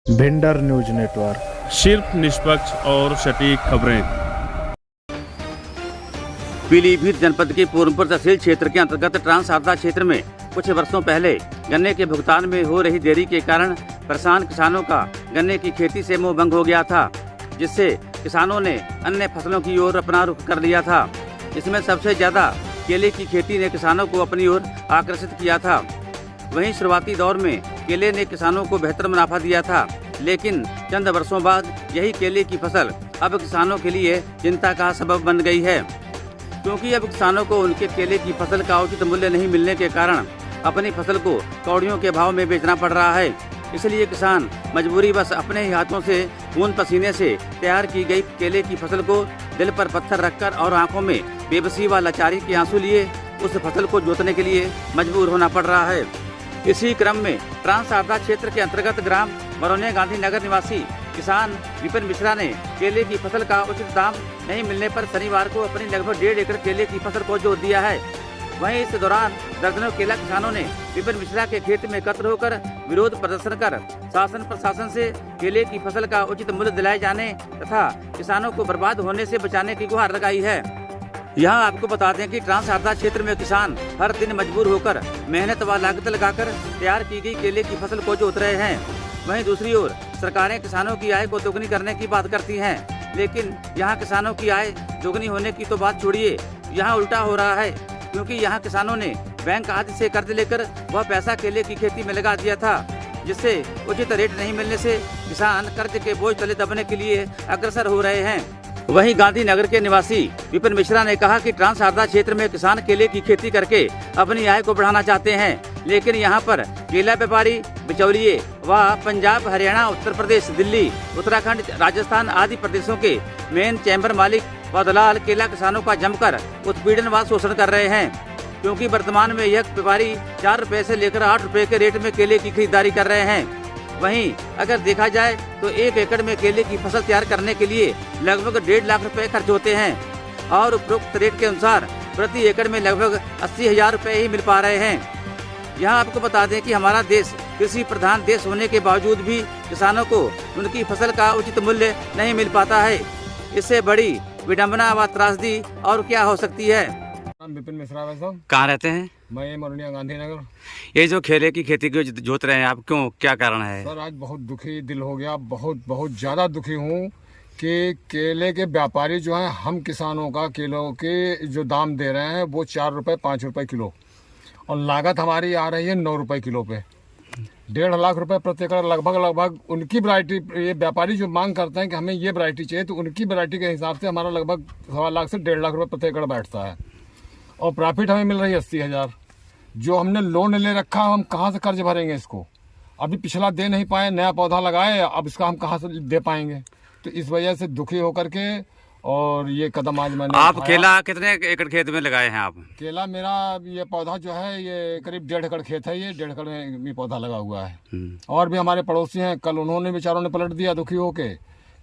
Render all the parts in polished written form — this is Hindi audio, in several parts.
भिंडर न्यूज नेटवर्क, सिर्फ निष्पक्ष और सटीक खबरें। पीलीभीत जनपद के पूर्णपुर तहसील क्षेत्र के अंतर्गत ट्रांस शारदा क्षेत्र में कुछ वर्षों पहले गन्ने के भुगतान में हो रही देरी के कारण परेशान किसानों का गन्ने की खेती से मोह भंग हो गया था, जिससे किसानों ने अन्य फसलों की ओर अपना रुख कर लिया था। इसमें सबसे ज्यादा केले की खेती ने किसानों को अपनी ओर आकर्षित किया था। वहीं शुरुआती दौर में केले ने किसानों को बेहतर मुनाफा दिया था, लेकिन चंद वर्षों बाद यही केले की फसल अब किसानों के लिए चिंता का सबब बन गई है, क्योंकि अब किसानों को उनके केले की फसल का उचित मूल्य नहीं मिलने के कारण अपनी फसल को कौड़ियों के भाव में बेचना पड़ रहा है। इसलिए किसान मजबूरी बस अपने ही हाथों से खून पसीने से तैयार की गई केले की फसल को दिल पर पत्थर रखकर और आंखों में बेबसी व लाचारी के आंसू लिए उस फसल को जोतने के लिए मजबूर होना पड़ रहा है। इसी क्रम में ट्रांस शारदा क्षेत्र के अंतर्गत ग्राम बरौने गांधी नगर निवासी किसान विपिन मिश्रा ने केले की फसल का उचित दाम नहीं मिलने पर शनिवार को अपनी लगभग 1.5 एकड़ केले की फसल को जोत दिया है। वहीं इस दौरान दर्जनों केला किसानों ने विपिन मिश्रा के खेत में एकत्र होकर विरोध प्रदर्शन कर शासन प्रशासन से केले की फसल का उचित मूल्य दिलाए जाने तथा किसानों को बर्बाद होने से बचाने की गुहार लगाई है। यहाँ आपको बता दें कि ट्रांस शारदा क्षेत्र में किसान हर दिन मजबूर होकर मेहनत व लागत लगाकर तैयार की गई केले की फसल को जोत रहे हैं। वहीं दूसरी ओर सरकारें किसानों की आय को दोगुनी करने की बात करती हैं, लेकिन यहाँ किसानों की आय दोगुनी होने की तो बात छोड़िए, यहाँ उल्टा हो रहा है, क्योंकि यहाँ किसानों ने बैंक आदि से कर्ज लेकर वह पैसा केले की खेती में लगा दिया था, जिससे उचित रेट नहीं मिलने से किसान कर्ज के बोझ तले दबने के लिए अग्रसर हो रहे हैं। वहीं गांधीनगर के निवासी विपिन मिश्रा ने कहा कि ट्रांस शारदा क्षेत्र में किसान केले की खेती करके अपनी आय को बढ़ाना चाहते हैं, लेकिन यहां पर केला व्यापारी, बिचौलिए व पंजाब, हरियाणा, उत्तर प्रदेश, दिल्ली, उत्तराखंड, राजस्थान आदि प्रदेशों के मेन चैम्बर मालिक व दलाल केला किसानों का जमकर उत्पीड़न व शोषण कर रहे हैं, क्योंकि वर्तमान में यह व्यापारी 4 रुपए से लेकर 8 रुपए के रेट में केले की खरीदारी कर रहे हैं। वहीं अगर देखा जाए तो 1 एकड़ में केले की फसल तैयार करने के लिए लगभग 1.5 लाख रुपए खर्च होते हैं और उपरोक्त रेट के अनुसार प्रति एकड़ में लगभग 80,000 रुपए ही मिल पा रहे हैं। यहाँ आपको बता दें कि हमारा देश कृषि प्रधान देश होने के बावजूद भी किसानों को उनकी फसल का उचित मूल्य नहीं मिल पाता है। इससे बड़ी विडम्बना व त्रासदी और क्या हो सकती है। विपिन मिश्रा साहब, कहाँ रहते हैं? मैं मोरनिया गांधीनगर। ये जो केले की खेती को जोत रहे हैं आप, क्यों, क्या कारण है? सर आज बहुत दुखी दिल हो गया, बहुत ज़्यादा दुखी हूँ कि केले के व्यापारी जो हैं हम किसानों का किलो के जो दाम दे रहे हैं वो 4 रुपये 5 रुपये किलो और लागत हमारी आ रही है 9 रुपये किलो पे। 1.5 लाख रुपए प्रति एकड़ लगभग उनकी वैरायटी, ये व्यापारी जो मांग करते हैं कि हमें ये वैरायटी चाहिए, तो उनकी वैरायटी के हिसाब से हमारा लगभग 1.25 लाख से 1.5 लाख रुपए प्रति एकड़ बैठता है और प्रॉफिट हमें मिल रही है 80,000। जो हमने लोन ले रखा, हम कहाँ से कर्ज भरेंगे इसको? अभी पिछला दे नहीं पाए, नया पौधा लगाए, अब इसका हम कहाँ से दे पाएंगे? तो इस वजह से दुखी होकर के और ये कदम आज मैंने आप केला कितने एकड़ खेत में लगाए हैं आप? केला मेरा ये पौधा जो है ये करीब 1.5 एकड़ खेत है, ये 1.5 एकड़ में ये पौधा लगा हुआ है। और भी हमारे पड़ोसी हैं, कल उन्होंने बेचारों ने पलट दिया दुखी होके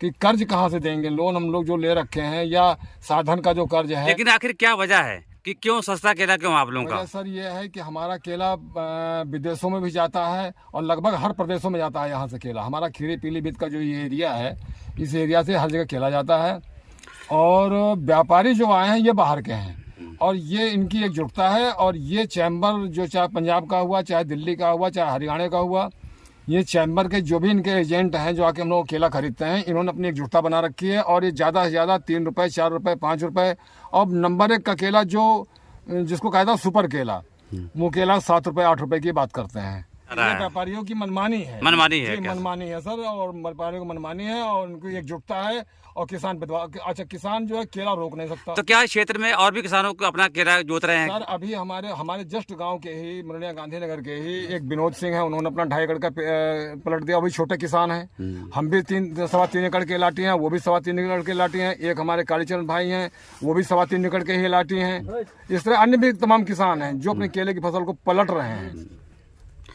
कि कर्ज कहाँ से देंगे, लोन हम लोग जो ले रखे हैं या साधन का जो कर्ज है। लेकिन आखिर क्या वजह है कि क्यों सस्ता केला क्यों आप लोगों का? सर ये है कि हमारा केला विदेशों में भी जाता है और लगभग हर प्रदेशों में जाता है यहाँ से केला। हमारा खीरी पीलीभीत का जो ये एरिया है, इस एरिया से हर जगह केला जाता है और व्यापारी जो आए हैं ये बाहर के हैं और ये इनकी एकजुटता है और ये चैम्बर जो चाहे पंजाब का हुआ, चाहे दिल्ली का हुआ, चाहे हरियाणा का हुआ, ये चैम्बर के जो भी इनके एजेंट हैं जो आके हम लोग केला खरीदते हैं, इन्होंने अपनी एकजुटता बना रखी है और ये ज़्यादा से ज़्यादा 3 रुपये 4 रुपये 5 रुपये और नंबर 1 का केला जो जिसको कहता है सुपर केला, वो केला 7 रुपये 8 रुपये की बात करते हैं। व्यापारियों की मनमानी है मनमानी है सर, और व्यापारियों की मनमानी है और उनकी एकजुटता है और किसान अच्छा किसान जो है केला रोक नहीं सकता। तो क्या इस क्षेत्र में और भी किसानों को अपना केला जोत रहे हैं? सर अभी हमारे जस्ट गांव के ही मोरनिया गांधीनगर के ही एक विनोद सिंह है, उन्होंने अपना 2.5 एकड़ का पलट दिया। वो भी छोटे किसान हैं। हम भी 3.25 एकड़ के लाटी हैं, वो भी 3.25 एकड़ के लाटी हैं। एक हमारे कालीचरण भाई हैं, वो भी 3.25 एकड़ के ही लाटी हैं। इस तरह अन्य भी तमाम किसान हैं जो अपनी केले की फसल को पलट रहे हैं।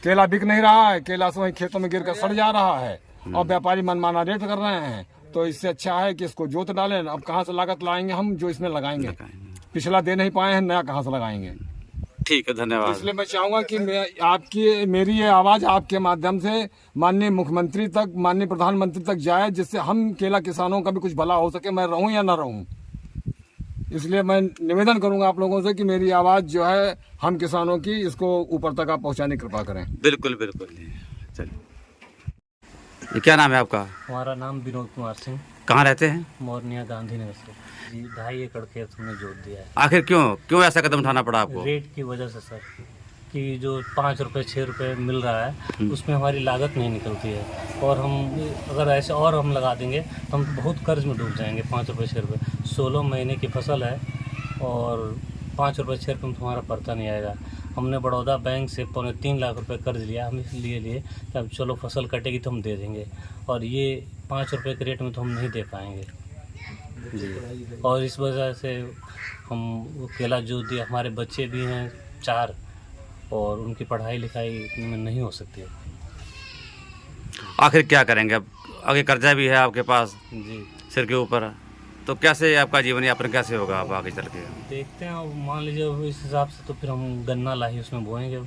केला बिक नहीं रहा है, केला से वहीं खेतों में गिर कर सड़ जा रहा है और व्यापारी मनमाना रेट कर रहे हैं। तो इससे अच्छा है कि इसको जोत डालें। अब कहाँ से लागत लाएंगे हम जो इसमें लगाएंगे? पिछला दे नहीं पाए हैं, नया कहाँ से लगाएंगे? ठीक है, धन्यवाद। इसलिए मैं चाहूंगा कि मेरी ये आवाज आपके माध्यम से माननीय मुख्यमंत्री तक, माननीय प्रधानमंत्री तक जाए, जिससे हम केला किसानों का भी कुछ भला हो सके, मैं रहूं या ना रहूं। इसलिए मैं निवेदन करूंगा आप लोगों से कि मेरी आवाज जो है हम किसानों की, इसको ऊपर तक आप पहुंचाने की कृपा करें। बिल्कुल बिल्कुल। चलिए, ये क्या नाम है आपका? हमारा नाम विनोद कुमार सिंह, कहाँ रहते हैं? मोरनिया गांधीनगर से जी। 2.5 एकड़ खेत हमने जोत दिया है। आखिर क्यों ऐसा कदम उठाना पड़ा आपको? रेट की वजह से सर, कि जो 5 रुपये 6 रुपये मिल रहा है उसमें हमारी लागत नहीं निकलती है, और हम अगर ऐसे और हम लगा देंगे तो हम बहुत कर्ज में डूब जाएंगे। 5 रुपये 6 रुपये 16 महीने की फसल है, और 5 रुपये 6 रुपये में तो हमारा पड़ता नहीं आएगा। हमने बड़ौदा बैंक से 3.25 लाख रुपए कर्ज लिया, हम इसलिए लिए कि अब चलो फसल कटेगी तो हम दे देंगे, और ये 5 रुपये के रेट में तो हम नहीं दे पाएंगे जी। और इस वजह से हम वो केला जो दिया, हमारे बच्चे भी हैं 4, और उनकी पढ़ाई लिखाई इतने में नहीं हो सकती। आखिर क्या करेंगे अब? आगे कर्जा भी है आपके पास जी सिर के ऊपर, तो कैसे आपका जीवन यापन कैसे होगा अब आगे चल के? देखते हैं, अब मान लीजिए अब इस हिसाब से तो फिर हम गन्ना लाही उसमें बोएंगे।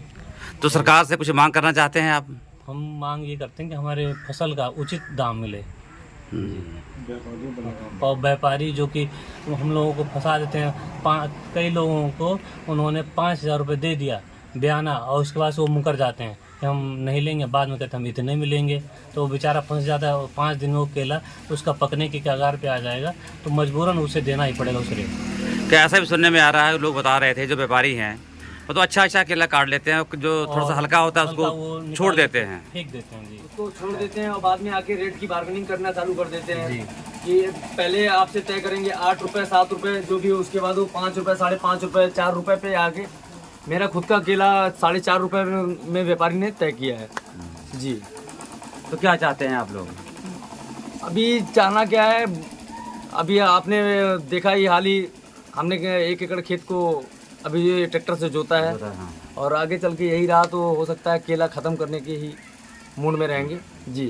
तो सरकार से कुछ मांग करना चाहते हैं आप? हम मांग ये करते हैं कि हमारे फसल का उचित दाम मिले, और व्यापारी जो कि हम लोगों को फंसा देते हैं। कई लोगों को उन्होंने 5,000 रुपये दे दिया बयाना, और उसके बाद से वो मुकर जाते हैं कि हम नहीं लेंगे, बाद में कहते हैं हम इतने में लेंगे, तो वो बेचारा फंस जाता है। और 5 दिन में वो केला उसका पकने के कगार पे आ जाएगा, तो मजबूरन उसे देना ही पड़ेगा उस रेट। क्या ऐसा भी सुनने में आ रहा है, लोग बता रहे थे जो व्यापारी हैं वो तो अच्छा केला काट लेते हैं, जो थोड़ा सा हल्का होता है उसको छोड़ देते हैं, फेंक देते हैं जी। उसको छोड़ देते हैं और बाद में आके रेट की बार्गेनिंग करना चालू कर देते हैं कि पहले आपसे तय करेंगे 8 रुपये 7 रुपये जो भी हो, उसके बाद वो 5 रुपये 5.5 रुपये 4 रुपये पे आके मेरा खुद का केला 4.5 रुपये में व्यापारी ने तय किया है जी। तो क्या चाहते हैं आप लोग? अभी चाहना क्या है, अभी आपने देखा ही हाल ही हमने 1 एकड़ खेत को अभी ये ट्रैक्टर से जोता है, और आगे चल के यही रहा तो हो सकता है केला ख़त्म करने के ही मूड में रहेंगे जी।